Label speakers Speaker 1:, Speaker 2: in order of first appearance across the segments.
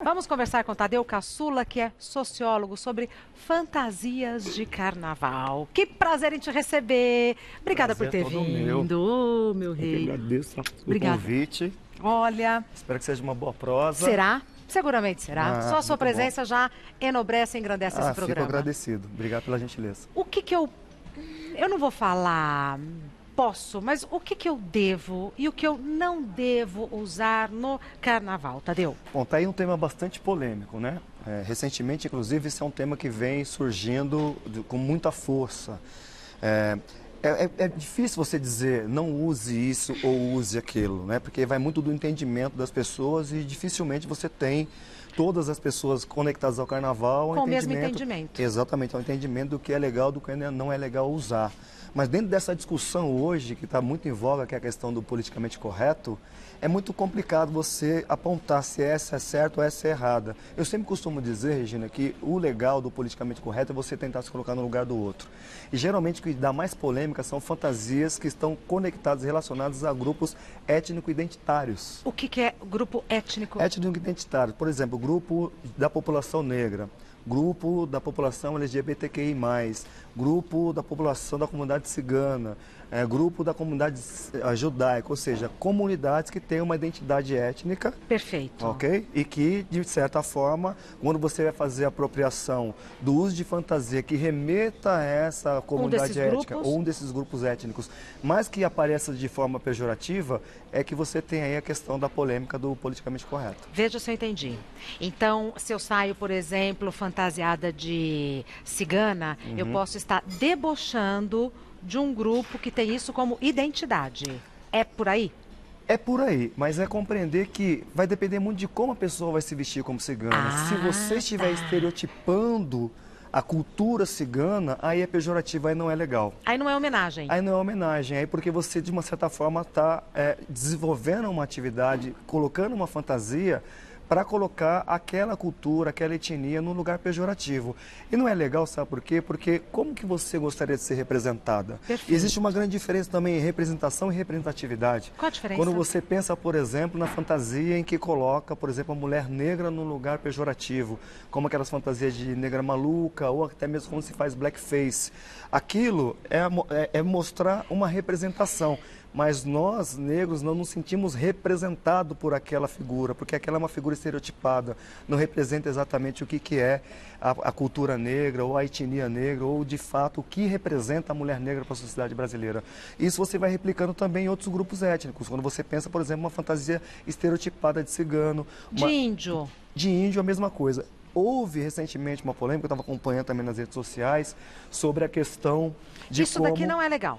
Speaker 1: Vamos conversar com Tadeu Caçula, que é sociólogo, sobre fantasias de carnaval. Que prazer em te receber. Obrigada por
Speaker 2: Prazer
Speaker 1: ter
Speaker 2: é todo meu.
Speaker 1: vindo, ô, meu
Speaker 2: Eu que
Speaker 1: rei.
Speaker 2: agradeço o
Speaker 1: Obrigada.
Speaker 2: convite.
Speaker 1: Olha,
Speaker 2: Espero que seja uma boa prosa.
Speaker 1: será? Seguramente será. Só a sua
Speaker 2: Muito bom.
Speaker 1: presença já enobrece e engrandece esse
Speaker 2: Fico
Speaker 1: programa.
Speaker 2: agradecido. Obrigado pela gentileza.
Speaker 1: O que que eu... Eu não vou falar posso, mas o que que eu devo e o que eu não devo usar no carnaval, Tadeu?
Speaker 2: Bom, tá aí um tema bastante polêmico, né? Recentemente, inclusive, esse é um tema que vem surgindo com muita força. É difícil você dizer não use isso ou use aquilo, né? Porque vai muito do entendimento das pessoas e dificilmente você tem todas as pessoas conectadas ao carnaval
Speaker 1: Com o mesmo entendimento.
Speaker 2: Exatamente, ao entendimento do que é legal, do que não é legal usar. Mas dentro dessa discussão hoje, que está muito em voga, que é a questão do politicamente correto, é muito complicado você apontar se essa é certa ou essa é errada. Eu sempre costumo dizer, Regina, que o legal do politicamente correto é você tentar se colocar no lugar do outro. E geralmente o que dá mais polêmica são fantasias que estão conectadas, relacionadas a grupos étnico-identitários.
Speaker 1: O que que é grupo étnico?
Speaker 2: Étnico-identitário, por exemplo, grupo da população negra, grupo da população LGBTQI+, grupo da população da comunidade cigana, grupo da comunidade judaica, ou seja, comunidades que têm uma identidade étnica.
Speaker 1: Perfeito.
Speaker 2: Ok? E que, de certa forma, quando você vai fazer a apropriação do uso de fantasia que remeta a essa comunidade étnica ou um desses grupos étnicos, mas que apareça de forma pejorativa, é que você tem aí a questão da polêmica do politicamente correto.
Speaker 1: Veja se eu entendi. Então, se eu saio, por exemplo, fantasiada de cigana, eu posso estar debochando de um grupo que tem isso como identidade. É por aí?
Speaker 2: É por aí, mas é compreender que vai depender muito de como a pessoa vai se vestir como cigana. Se você estiver estereotipando a cultura cigana, aí é pejorativo, aí não é legal.
Speaker 1: Aí não é homenagem.
Speaker 2: Aí não é homenagem, aí porque você, de uma certa forma, está desenvolvendo uma atividade, colocando uma fantasia para colocar aquela cultura, aquela etnia num lugar pejorativo. E não é legal, sabe por quê? Porque como que você gostaria de ser representada?
Speaker 1: Perfeito.
Speaker 2: Existe uma grande diferença também em representação e representatividade.
Speaker 1: Qual a diferença?
Speaker 2: Quando você pensa, por exemplo, na fantasia em que coloca, por exemplo, a mulher negra num lugar pejorativo, como aquelas fantasias de negra maluca ou até mesmo quando se faz blackface. Aquilo é mostrar uma representação. Mas nós, negros, não nos sentimos representados por aquela figura, porque aquela é uma figura estereotipada, não representa exatamente o que é a cultura negra, ou a etnia negra, ou de fato o que representa a mulher negra para a sociedade brasileira. Isso você vai replicando também em outros grupos étnicos, quando você pensa, por exemplo, uma fantasia estereotipada de cigano.
Speaker 1: De índio.
Speaker 2: De índio, a mesma coisa. Houve recentemente uma polêmica, eu estava acompanhando também nas redes sociais, sobre a questão de
Speaker 1: Isso daqui não é legal.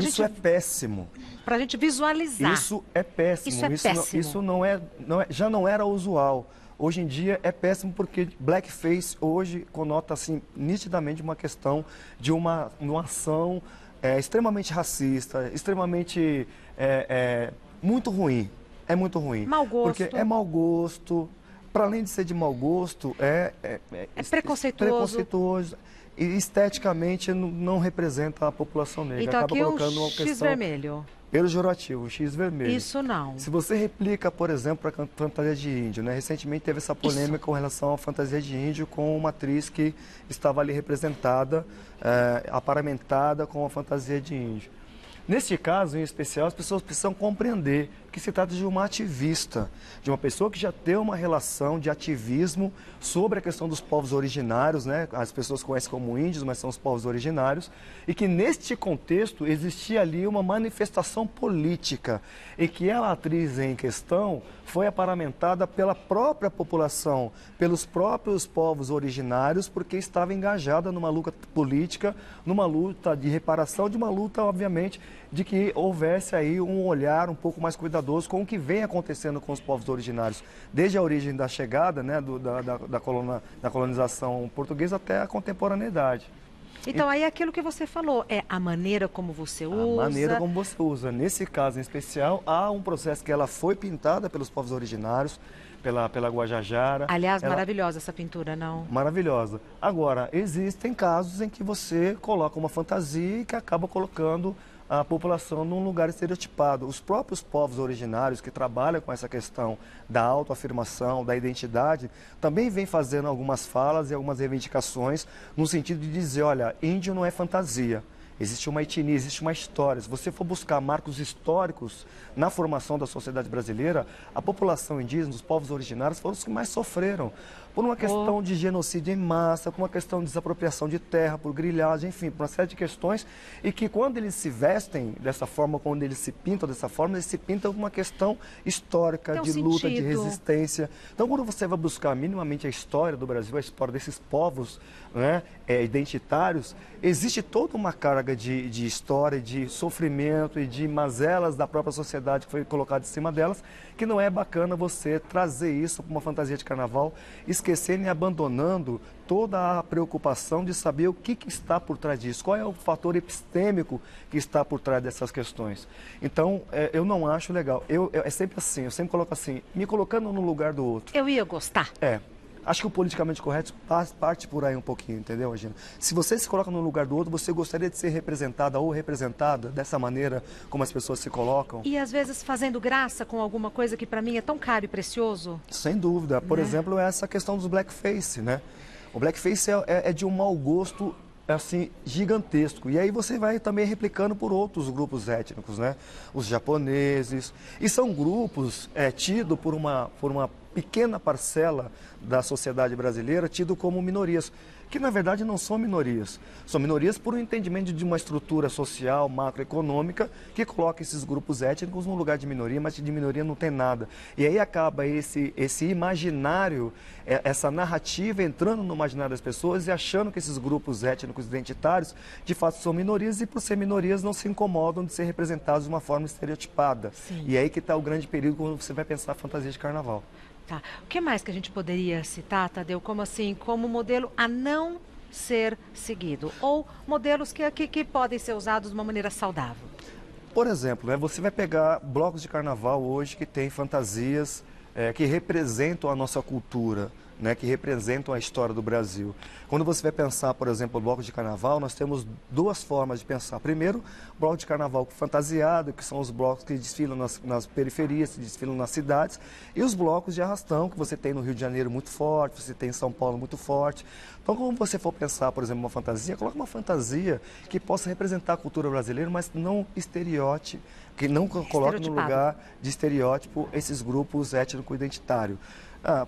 Speaker 2: Isso é péssimo.
Speaker 1: Para a gente visualizar.
Speaker 2: Isso é péssimo.
Speaker 1: Isso é péssimo.
Speaker 2: Isso já não era usual. Hoje em dia é péssimo porque blackface hoje conota assim nitidamente uma questão de uma ação extremamente racista, extremamente muito ruim. É muito ruim.
Speaker 1: Mau gosto.
Speaker 2: Porque é mau gosto. Para além de ser de mau gosto, é preconceituoso. E esteticamente não representa a população negra.
Speaker 1: Então
Speaker 2: acaba
Speaker 1: aqui
Speaker 2: colocando
Speaker 1: um
Speaker 2: uma
Speaker 1: X
Speaker 2: questão
Speaker 1: vermelho.
Speaker 2: pejorativo, um X vermelho.
Speaker 1: Isso não.
Speaker 2: Se você replica, por exemplo, a fantasia de índio, né? Recentemente teve essa polêmica com relação à fantasia de índio com uma atriz que estava ali representada, aparamentada com a fantasia de índio. Neste caso, em especial, as pessoas precisam compreender que se trata de uma ativista, de uma pessoa que já tem uma relação de ativismo sobre a questão dos povos originários, né? As pessoas conhecem como índios, mas são os povos originários, e que neste contexto existia ali uma manifestação política, e que a atriz em questão foi aparamentada pela própria população, pelos próprios povos originários, porque estava engajada numa luta política, numa luta de reparação, de uma luta, obviamente, de que houvesse aí um olhar um pouco mais cuidadoso com o que vem acontecendo com os povos originários, desde a origem da chegada, né, da colonização portuguesa até a contemporaneidade.
Speaker 1: Então aí é aquilo que você falou, é a maneira como você usa.
Speaker 2: A maneira como você usa. Nesse caso em especial, há um processo que ela foi pintada pelos povos originários, pela Guajajara.
Speaker 1: Aliás, maravilhosa essa pintura, não?
Speaker 2: Maravilhosa. Agora, existem casos em que você coloca uma fantasia e que acaba colocando a população num lugar estereotipado. Os próprios povos originários que trabalham com essa questão da autoafirmação, da identidade, também vêm fazendo algumas falas e algumas reivindicações no sentido de dizer, olha, índio não é fantasia. Existe uma etnia, existe uma história. Se você for buscar marcos históricos na formação da sociedade brasileira, a população indígena, os povos originários, foram os que mais sofreram. Por uma questão de genocídio em massa, por uma questão de desapropriação de terra, por grilhagem, enfim, por uma série de questões. E que quando eles se vestem dessa forma, quando eles se pintam dessa forma, eles se pintam por uma questão histórica, de luta, de resistência. Então, quando você vai buscar minimamente a história do Brasil, a história desses povos, né, identitários, existe toda uma carga de história, de sofrimento e de mazelas da própria sociedade que foi colocada em cima delas, que não é bacana você trazer isso para uma fantasia de carnaval, esquecendo e abandonando toda a preocupação de saber o que está por trás disso, qual é o fator epistêmico que está por trás dessas questões. Então, eu não acho legal. É sempre assim, eu sempre coloco assim, me colocando no lugar do outro.
Speaker 1: Eu ia gostar.
Speaker 2: Acho que o politicamente correto parte por aí um pouquinho, entendeu, Regina? Se você se coloca no lugar do outro, você gostaria de ser representada ou representada dessa maneira como as pessoas se colocam?
Speaker 1: E às vezes fazendo graça com alguma coisa que para mim é tão caro e precioso?
Speaker 2: Sem dúvida. Por exemplo, essa questão dos blackface, né? O blackface é de um mau gosto assim, gigantesco. E aí você vai também replicando por outros grupos étnicos, né? Os japoneses. E são grupos tidos por uma pequena parcela da sociedade brasileira, tido como minorias, que na verdade não são minorias. São minorias por um entendimento de uma estrutura social, macroeconômica, que coloca esses grupos étnicos no lugar de minoria, mas de minoria não tem nada. E aí acaba esse imaginário, essa narrativa entrando no imaginário das pessoas e achando que esses grupos étnicos identitários, de fato, são minorias e por ser minorias não se incomodam de ser representados de uma forma estereotipada.
Speaker 1: Sim.
Speaker 2: E aí que está o grande perigo quando você vai pensar a fantasia de carnaval.
Speaker 1: Tá. O que mais que a gente poderia citar, Tadeu, como modelo a não ser seguido? Ou modelos que podem ser usados de uma maneira saudável?
Speaker 2: Por exemplo, né, você vai pegar blocos de carnaval hoje que tem fantasias que representam a nossa cultura, né, que representam a história do Brasil. Quando você vai pensar, por exemplo, o bloco de carnaval, nós temos duas formas de pensar. Primeiro, bloco de carnaval fantasiado, que são os blocos que desfilam nas periferias, que desfilam nas cidades, e os blocos de arrastão, que você tem no Rio de Janeiro muito forte, você tem em São Paulo muito forte. Então, quando você for pensar, por exemplo, uma fantasia, coloque uma fantasia que possa representar a cultura brasileira, mas não estereótipo, que não coloque no lugar de estereótipo esses grupos étnico-identitários.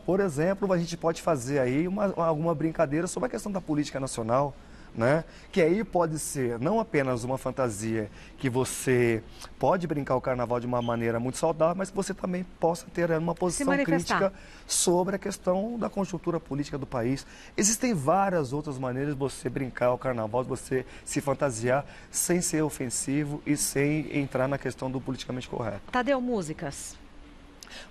Speaker 2: Por exemplo, a gente pode fazer aí alguma brincadeira sobre a questão da política nacional, né? Que aí pode ser não apenas uma fantasia que você pode brincar o carnaval de uma maneira muito saudável, mas que você também possa ter uma posição crítica sobre a questão da conjuntura política do país. Existem várias outras maneiras de você brincar o carnaval, de você se fantasiar sem ser ofensivo e sem entrar na questão do politicamente correto.
Speaker 1: Tadeu, músicas?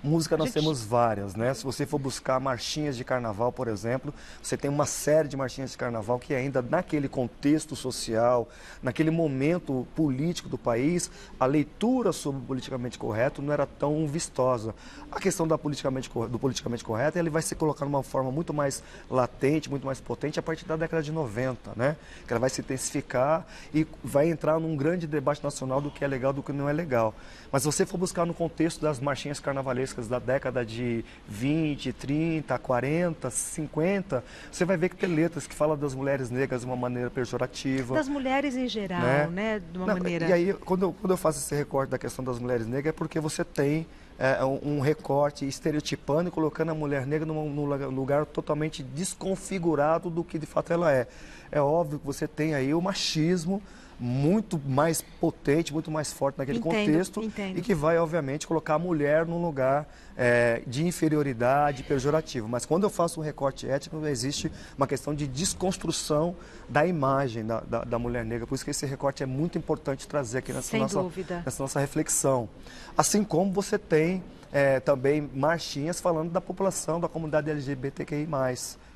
Speaker 2: Música nós temos várias, né? Se você for buscar marchinhas de carnaval, por exemplo, você tem uma série de marchinhas de carnaval que ainda naquele contexto social, naquele momento político do país, a leitura sobre o politicamente correto não era tão vistosa. A questão do politicamente correto, ele vai se colocar de uma forma muito mais latente, muito mais potente a partir da década de 90, né? Que ela vai se intensificar e vai entrar num grande debate nacional do que é legal e do que não é legal. Mas se você for buscar no contexto das marchinhas carnavalescas da década de 20, 30, 40, 50, você vai ver que tem letras que falam das mulheres negras de uma maneira pejorativa.
Speaker 1: Das mulheres em geral, né? De uma maneira...
Speaker 2: E aí, quando eu faço esse recorte da questão das mulheres negras, é porque você tem um recorte estereotipando e colocando a mulher negra num lugar totalmente desconfigurado do que de fato ela é. É óbvio que você tem aí o machismo muito mais potente, muito mais forte naquele contexto e que vai, obviamente, colocar a mulher num lugar de inferioridade, pejorativo. Mas quando eu faço um recorte étnico, existe uma questão de desconstrução da imagem da mulher negra. Por isso que esse recorte é muito importante trazer aqui nessa nossa reflexão. Assim como você tem também marchinhas falando da população, da comunidade LGBTQI+,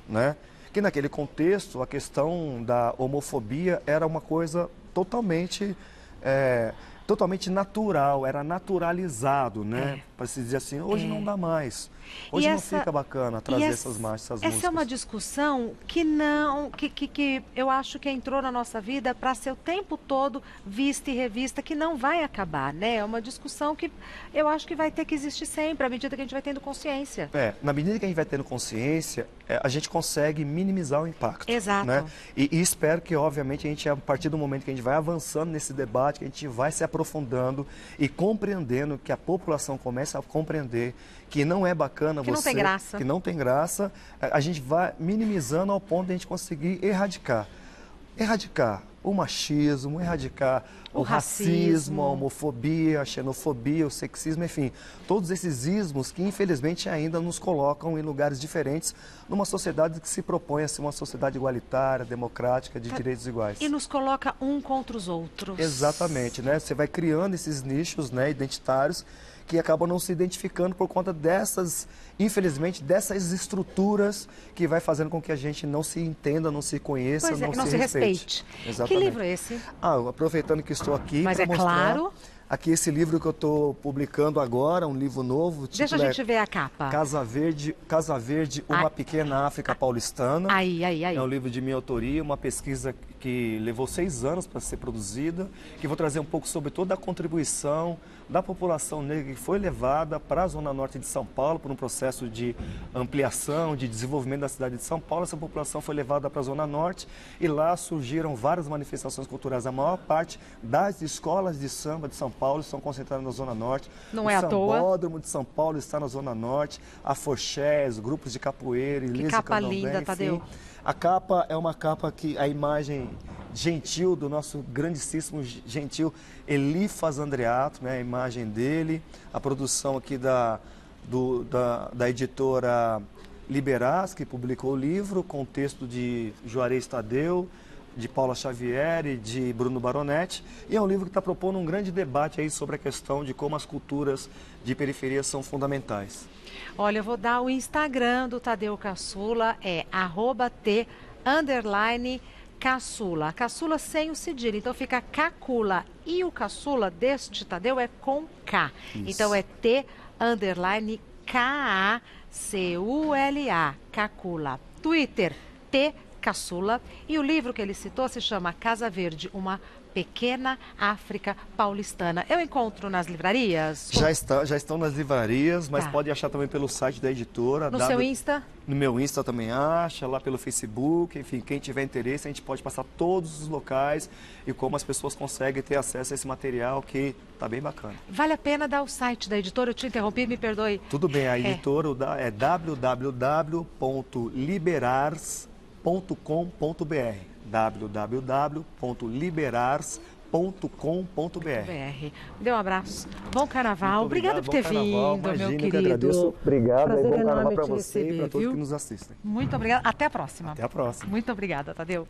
Speaker 2: né? Que naquele contexto a questão da homofobia era uma coisa totalmente totalmente natural, era naturalizado, né? Para se dizer assim, hoje não dá mais. Hoje não fica bacana trazer essas músicas.
Speaker 1: Essa é uma discussão que eu acho que entrou na nossa vida para ser o tempo todo vista e revista, que não vai acabar, né? É uma discussão que eu acho que vai ter que existir sempre, à medida que a gente vai tendo consciência.
Speaker 2: Na medida que a gente vai tendo consciência, a gente consegue minimizar o impacto.
Speaker 1: Exato.
Speaker 2: Né? E espero que, obviamente, a gente, a partir do momento que a gente vai avançando nesse debate, que a gente vai se aprofundando e compreendendo, que a população começa a compreender que não é bacana
Speaker 1: que não tem graça.
Speaker 2: Que não tem graça, a gente vai minimizando ao ponto de a gente conseguir erradicar o machismo, erradicar o racismo, a homofobia, a xenofobia, o sexismo, enfim, todos esses ismos que infelizmente ainda nos colocam em lugares diferentes numa sociedade que se propõe a ser uma sociedade igualitária, democrática, de direitos iguais.
Speaker 1: E nos coloca um contra os outros.
Speaker 2: Exatamente, né? Você vai criando esses nichos, né, identitários, que acabam não se identificando por conta dessas, infelizmente, dessas estruturas que vai fazendo com que a gente não se entenda, não se conheça, não se respeite.
Speaker 1: Que livro é esse?
Speaker 2: Aproveitando que estou aqui para mostrar,
Speaker 1: claro.
Speaker 2: Aqui esse livro que eu estou publicando agora, um livro novo.
Speaker 1: Deixa a gente ver a capa.
Speaker 2: Casa Verde, uma pequena África paulistana.
Speaker 1: Aí.
Speaker 2: É um livro de minha autoria, uma pesquisa que levou 6 anos para ser produzida, que vou trazer um pouco sobre toda a contribuição da população negra que foi levada para a Zona Norte de São Paulo por um processo de ampliação, de desenvolvimento da cidade de São Paulo. Essa população foi levada para a Zona Norte e lá surgiram várias manifestações culturais. A maior parte das escolas de samba de São Paulo estão concentradas na Zona Norte.
Speaker 1: Não é à toa. O
Speaker 2: Sambódromo de São Paulo está na Zona Norte, a Fochés, grupos de capoeira,
Speaker 1: que capa linda, Tadeu.
Speaker 2: A capa é uma capa que a imagem gentil do nosso grandíssimo gentil Elifas Andreato, né, a imagem dele, a produção aqui da editora Liberás, que publicou o livro, com o texto de Juarez Tadeu, de Paula Xavier e de Bruno Baronetti, e é um livro que está propondo um grande debate aí sobre a questão de como as culturas de periferia são fundamentais.
Speaker 1: Olha, eu vou dar o Instagram do Tadeu Caçula, é @T_Caçula. Caçula sem o cedilha, então fica Cacula. E o Caçula deste Tadeu é com K. Isso. Então é T_KACULA, Cacula. Twitter, Caçula. E o livro que ele citou se chama Casa Verde, uma pequena África paulistana. Eu encontro nas livrarias?
Speaker 2: Já estão nas livrarias, mas pode achar também pelo site da editora.
Speaker 1: No seu Insta?
Speaker 2: No meu Insta também acha, lá pelo Facebook. Enfim, quem tiver interesse, a gente pode passar todos os locais e como as pessoas conseguem ter acesso a esse material que está bem bacana.
Speaker 1: Vale a pena dar o site da editora? Eu te interrompi, me perdoe.
Speaker 2: Tudo bem, a editora é www.liberars.com.br www.liberars.com.br.
Speaker 1: Dê um abraço. Bom carnaval. Obrigada por ter vindo, meu querido.
Speaker 2: Que agradeço. Obrigado.
Speaker 1: Prazer,
Speaker 2: bom carnaval para
Speaker 1: você
Speaker 2: e para todos que nos assistem.
Speaker 1: Muito obrigada. Até a próxima.
Speaker 2: Até a próxima.
Speaker 1: Muito obrigada, Tadeu.